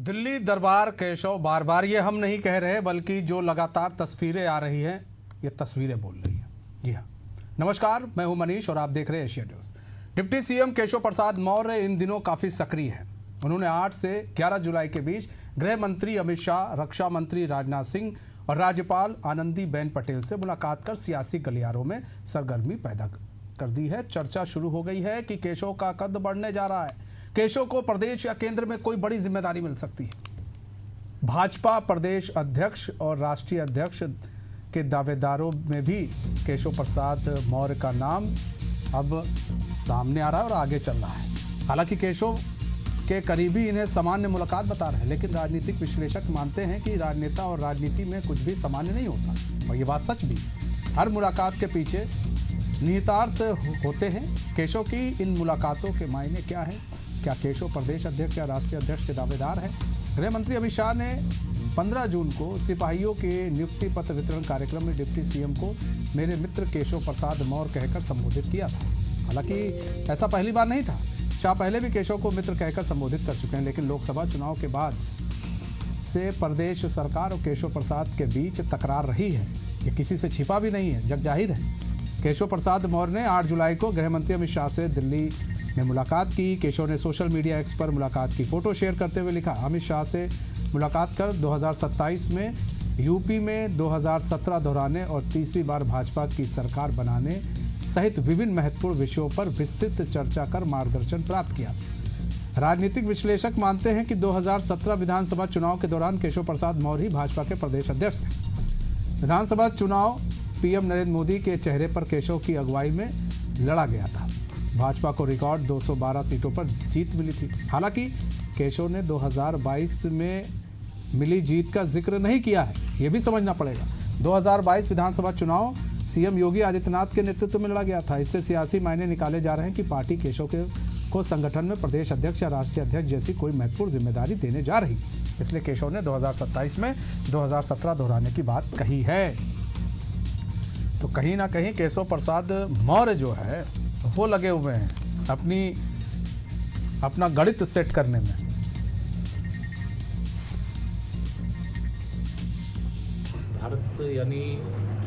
दिल्ली दरबार केशव, बार बार ये हम नहीं कह रहे, बल्कि जो लगातार तस्वीरें आ रही हैं ये तस्वीरें बोल रही हैं। जी हाँ, नमस्कार, मैं हूं मनीष और आप देख रहे हैं Asia News. Deputy CM Keshav Prasad Maurya इन दिनों काफ़ी सक्रिय हैं। उन्होंने 8 से 11 जुलाई के बीच गृह मंत्री अमित शाह, रक्षा मंत्री राजनाथ सिंह और राज्यपाल आनंदीबेन पटेल से मुलाकात कर सियासी गलियारों में सरगर्मी पैदा कर दी है। चर्चा शुरू हो गई है कि केशव का कद बढ़ने जा रहा है। केशव को प्रदेश या केंद्र में कोई बड़ी जिम्मेदारी मिल सकती है। भाजपा प्रदेश अध्यक्ष और राष्ट्रीय अध्यक्ष के दावेदारों में भी केशव प्रसाद मौर्य का नाम अब सामने आ रहा है और आगे चल रहा है। हालांकि केशव के करीबी इन्हें सामान्य मुलाकात बता रहे हैं, लेकिन राजनीतिक विश्लेषक मानते हैं कि राजनेता और राजनीति में कुछ भी सामान्य नहीं होता, और ये बात सच भी। हर मुलाकात के पीछे निहितार्थ होते हैं। केशव की इन मुलाकातों के मायने क्या है? क्या केशव प्रदेश अध्यक्ष या राष्ट्रीय अध्यक्ष के दावेदार हैं? गृह मंत्री अमित शाह ने 15 जून को सिपाहियों के नियुक्ति पत्र वितरण कार्यक्रम में डिप्टी सीएम को मेरे मित्र केशव प्रसाद मौर्य कहकर संबोधित किया था। हालांकि ऐसा पहली बार नहीं था। शाह पहले भी केशव को मित्र कहकर संबोधित कर चुके हैं, लेकिन लोकसभा चुनाव के बाद से प्रदेश सरकार और केशव प्रसाद के बीच तकरार रही है। ये किसी से छिपा भी नहीं है, जग जाहिर है। केशव प्रसाद मौर्य ने 8 जुलाई को गृह मंत्री अमित शाह से दिल्ली में मुलाकात की। केशव ने सोशल मीडिया एक्स पर मुलाकात की फोटो शेयर करते हुए लिखा, अमित शाह से मुलाकात कर 2027 में यूपी में 2017 दोहराने और तीसरी बार भाजपा की सरकार बनाने सहित विभिन्न महत्वपूर्ण विषयों पर विस्तृत चर्चा कर मार्गदर्शन प्राप्त किया। राजनीतिक विश्लेषक मानते हैं कि 2017 विधानसभा चुनाव के दौरान केशव प्रसाद मौर्य ही भाजपा के प्रदेश अध्यक्ष थे। विधानसभा चुनाव पीएम नरेंद्र मोदी के चेहरे पर केशव की अगुवाई में लड़ा गया था। भाजपा को रिकॉर्ड 212 सीटों पर जीत मिली थी। हालांकि केशव ने 2022 में मिली जीत का जिक्र नहीं किया है, ये भी समझना पड़ेगा। 2022 विधानसभा चुनाव सीएम योगी आदित्यनाथ के नेतृत्व में लड़ा गया था। इससे सियासी मायने निकाले जा रहे हैं कि पार्टी केशव को संगठन में प्रदेश अध्यक्ष या राष्ट्रीय अध्यक्ष जैसी कोई महत्वपूर्ण जिम्मेदारी देने जा रही, इसलिए केशव ने 2027 में 2017 दोहराने की बात कही है। तो कहीं ना कहीं केशव प्रसाद मौर्य जो है वो लगे हुए हैं अपना गणित सेट करने में। भारत यानी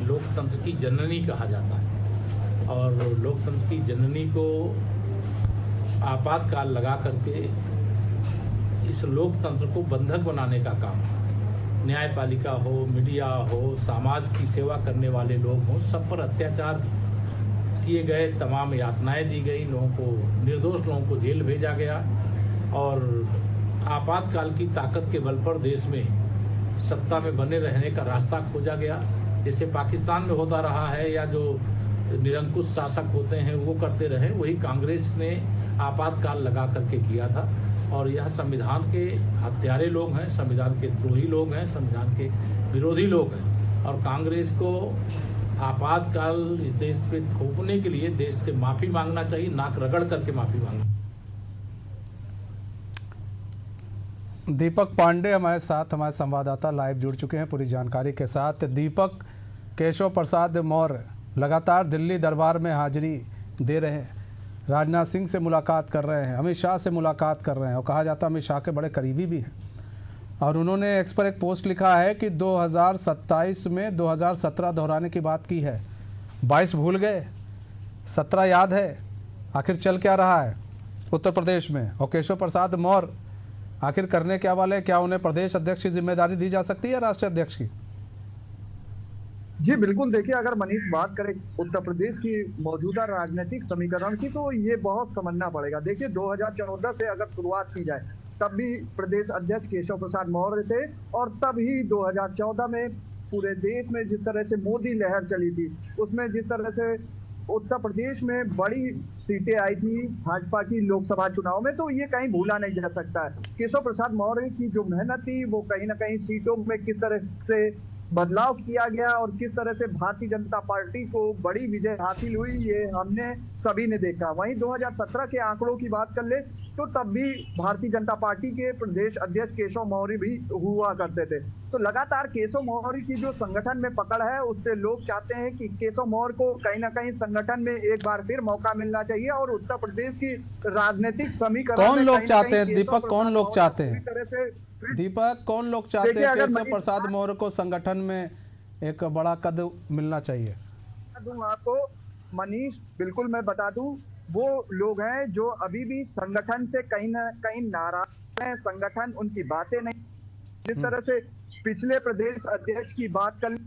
लोकतंत्र की जननी कहा जाता है, और लोकतंत्र की जननी को आपातकाल लगा करके इस लोकतंत्र को बंधक बनाने का काम, न्यायपालिका हो, मीडिया हो, समाज की सेवा करने वाले लोग हों, सब पर अत्याचार किए गए, तमाम यातनाएं दी गई, लोगों को, निर्दोष लोगों को जेल भेजा गया, और आपातकाल की ताकत के बल पर देश में सत्ता में बने रहने का रास्ता खोजा गया। जैसे पाकिस्तान में होता रहा है, या जो निरंकुश शासक होते हैं वो करते रहे, वही कांग्रेस ने आपातकाल लगा करके किया था। और यह संविधान के हत्यारे लोग हैं, संविधान के द्रोही लोग हैं, संविधान के विरोधी लोग हैं, और कांग्रेस को आपातकाल इस देश पे थोपने के लिए देश से माफी मांगना चाहिए, नाक रगड़ करके माफी मांगना। दीपक पांडे हमारे साथ, हमारे संवाददाता लाइव जुड़ चुके हैं पूरी जानकारी के साथ। दीपक, केशव प्रसाद मौर्य लगातार दिल्ली दरबार में हाजिरी दे रहे हैं, राजनाथ सिंह से मुलाकात कर रहे हैं, अमित शाह से मुलाकात कर रहे हैं, और कहा जाता है अमित शाह के बड़े करीबी भी हैं। और उन्होंने एक्स पर एक पोस्ट लिखा है कि 2027 में 2017 दोहराने की बात की है। 22 भूल गए, 17 याद है। आखिर चल क्या रहा है उत्तर प्रदेश में? और केशव प्रसाद मौर्य आखिर करने क्या वाले? क्या उन्हें प्रदेश अध्यक्ष की जिम्मेदारी दी जा सकती है राष्ट्रीय अध्यक्ष की? जी बिल्कुल, देखिए, अगर मनीष बात करें उत्तर प्रदेश की मौजूदा राजनीतिक समीकरण की, तो ये बहुत समझना पड़ेगा। देखिए, 2014 से अगर शुरुआत की जाए, तब भी प्रदेश अध्यक्ष केशव प्रसाद मौर्य थे, और तब ही 2014 में पूरे देश में जिस तरह से मोदी लहर चली थी, उसमें जिस तरह से उत्तर प्रदेश में बड़ी सीटें आई थी भाजपा की लोकसभा चुनाव में, तो ये कहीं भूला नहीं जा सकता है। केशव प्रसाद मौर्य की जो मेहनत थी, वो कहीं ना कहीं सीटों में किस तरह से बदलाव किया गया और किस तरह से भारतीय जनता पार्टी को बड़ी विजय हासिल हुई, ये हमने सभी ने देखा। वहीं 2017 के आंकड़ों की बात कर ले तो तब भी भारतीय जनता पार्टी के प्रदेश अध्यक्ष केशव मौर्य भी हुआ करते थे। तो लगातार केशव मौर्य की जो संगठन में पकड़ है, उससे लोग चाहते हैं कि केशव मौर्य को कहीं ना कहीं संगठन में एक बार फिर मौका मिलना चाहिए। और उत्तर प्रदेश की राजनीतिक समीकरण कौन लोग चाहते हैं दीपक, कौन लोग चाहते हैं? तरह से दीपक, कौन लोग चाहते देखिए, हैं अगर केशव मनीष प्रसाद मौर्य को संगठन में एक बड़ा कद मिलना चाहिए? बता दूं आपको मनीष, बिल्कुल मैं बता दूं, वो लोग हैं जो अभी भी संगठन से कहीं ना कहीं नाराज हैं। संगठन उनकी बातें नहीं, जिस तरह से पिछले प्रदेश अध्यक्ष की बात कर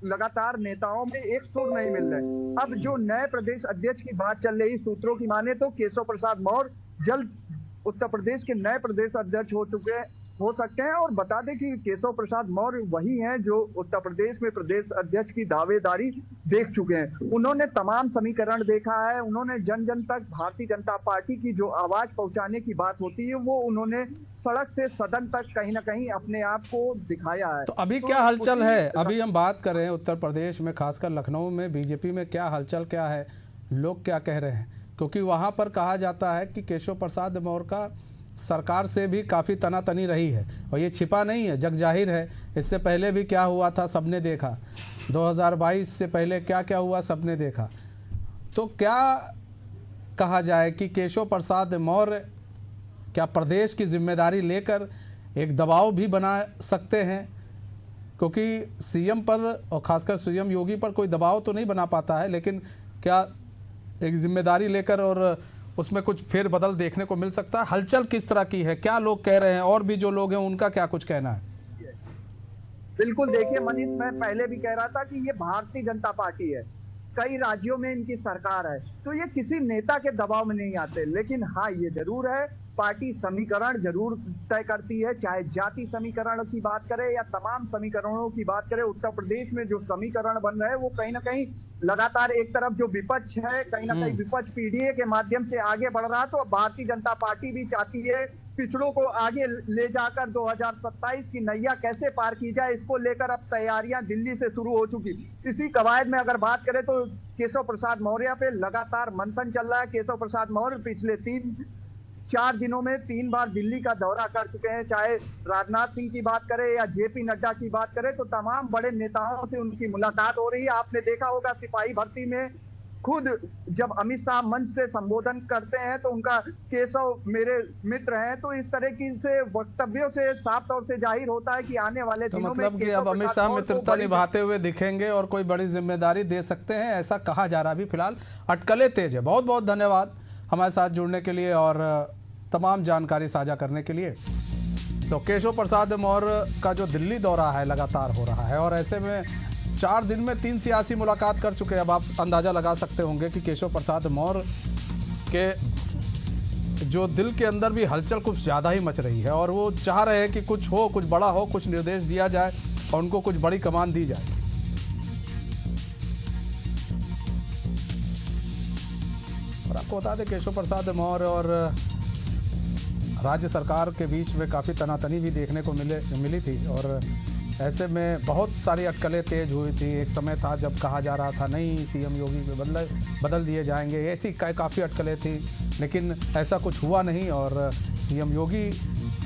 लगातार नेताओं में एक सुर नहीं मिल रहे। अब जो नए प्रदेश अध्यक्ष की बात चल रही, सूत्रों की माने तो केशव प्रसाद मौर्य जल्द उत्तर प्रदेश के नए प्रदेश अध्यक्ष हो सकते हैं। और बता दें कि केशव प्रसाद मौर्य वही हैं जो उत्तर प्रदेश में प्रदेश अध्यक्ष की दावेदारी देख चुके हैं। उन्होंने तमाम समीकरण देखा है, उन्होंने जन जन तक भारतीय जनता पार्टी की जो आवाज पहुंचाने की बात होती है वो उन्होंने सड़क से सदन तक कहीं ना कहीं अपने आप को दिखाया है। तो अभी क्या हलचल है? अभी हम बात करें उत्तर प्रदेश में, खासकर लखनऊ में बीजेपी में क्या हलचल क्या है, लोग क्या कह रहे हैं? क्योंकि वहां पर कहा जाता है कि केशव प्रसाद मौर्य का सरकार से भी काफ़ी तनातनी रही है और ये छिपा नहीं है, जग जाहिर है। इससे पहले भी क्या हुआ था सबने देखा, 2022 से पहले क्या क्या हुआ सबने देखा। तो क्या कहा जाए कि केशव प्रसाद मौर्य क्या प्रदेश की जिम्मेदारी लेकर एक दबाव भी बना सकते हैं? क्योंकि सीएम पर और खासकर सीएम योगी पर कोई दबाव तो नहीं बना पाता है, लेकिन क्या एक जिम्मेदारी लेकर और उसमें कुछ फेर बदल देखने को मिल सकता है? हलचल किस तरह की है, क्या लोग कह रहे हैं, और भी जो लोग हैं उनका क्या कुछ कहना है? बिल्कुल, देखिए मनीष, मैं पहले भी कह रहा था कि ये भारतीय जनता पार्टी है, कई राज्यों में इनकी सरकार है, तो ये किसी नेता के दबाव में नहीं आते। लेकिन हाँ, ये जरूर है, पार्टी समीकरण जरूर तय करती है, चाहे जाति समीकरण की बात करें या तमाम समीकरणों की बात करें। उत्तर प्रदेश में जो समीकरण बन रहे हैं वो कहीं ना कहीं लगातार एक तरफ जो विपक्ष है, कहीं ना कहीं विपक्ष पीडीए के माध्यम से आगे बढ़ रहा, तो भारतीय जनता पार्टी भी चाहती है पिछड़ों को आगे ले जाकर 2027 की नैया कैसे पार की जाए, इसको लेकर अब तैयारियां दिल्ली से शुरू हो चुकी। इसी कवायद में अगर बात करें तो केशव प्रसाद मौर्य पे लगातार मंथन चल रहा है। केशव प्रसाद मौर्य पिछले 3-4 दिनों में 3 बार दिल्ली का दौरा कर चुके हैं। चाहे राजनाथ सिंह की बात करें या जेपी नड्डा की बात करें, तो तमाम बड़े नेताओं से उनकी मुलाकात हो रही है। आपने देखा होगा सिपाही भर्ती में खुद जब अमित शाह मंच से संबोधन करते हैं तो उनका केशव मेरे मित्र हैं, तो इस तरह की से वक्तव्यों से साफ तौर से जाहिर होता है कि आने वाले तो दिनों मतलब में कि अब अमित शाह मित्रता निभाते हुए दिखेंगे और कोई बड़ी जिम्मेदारी दे सकते हैं, ऐसा कहा जा रहा। अभी फिलहाल अटकलें तेज है। बहुत बहुत धन्यवाद हमारे साथ जुड़ने के लिए और तमाम जानकारी साझा करने के लिए। तो केशव प्रसाद मौर्य का जो दिल्ली दौरा है लगातार हो रहा है और ऐसे में 4 दिन में 3 सियासी मुलाकात कर चुके हैं। अब आप अंदाज़ा लगा सकते होंगे कि केशव प्रसाद मौर्य के जो दिल के अंदर भी हलचल कुछ ज़्यादा ही मच रही है और वो चाह रहे हैं कि कुछ हो, कुछ बड़ा हो, कुछ निर्देश दिया जाए और उनको कुछ बड़ी कमान दी जाए। और आपको बता दें केशव प्रसाद मौर्य और राज्य सरकार के बीच में काफ़ी तनातनी भी देखने को मिली थी और ऐसे में बहुत सारी अटकलें तेज हुई थी। एक समय था जब कहा जा रहा था नहीं सीएम योगी पे बदल दिए जाएंगे, ऐसी काफ़ी अटकलें थी, लेकिन ऐसा कुछ हुआ नहीं और सीएम योगी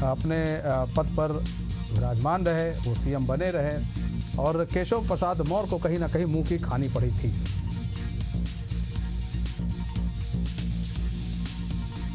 अपने पद पर विराजमान रहे, वो सीएम बने रहे और केशव प्रसाद मौर्य को कहीं ना कहीं मुंह की खानी पड़ी थी।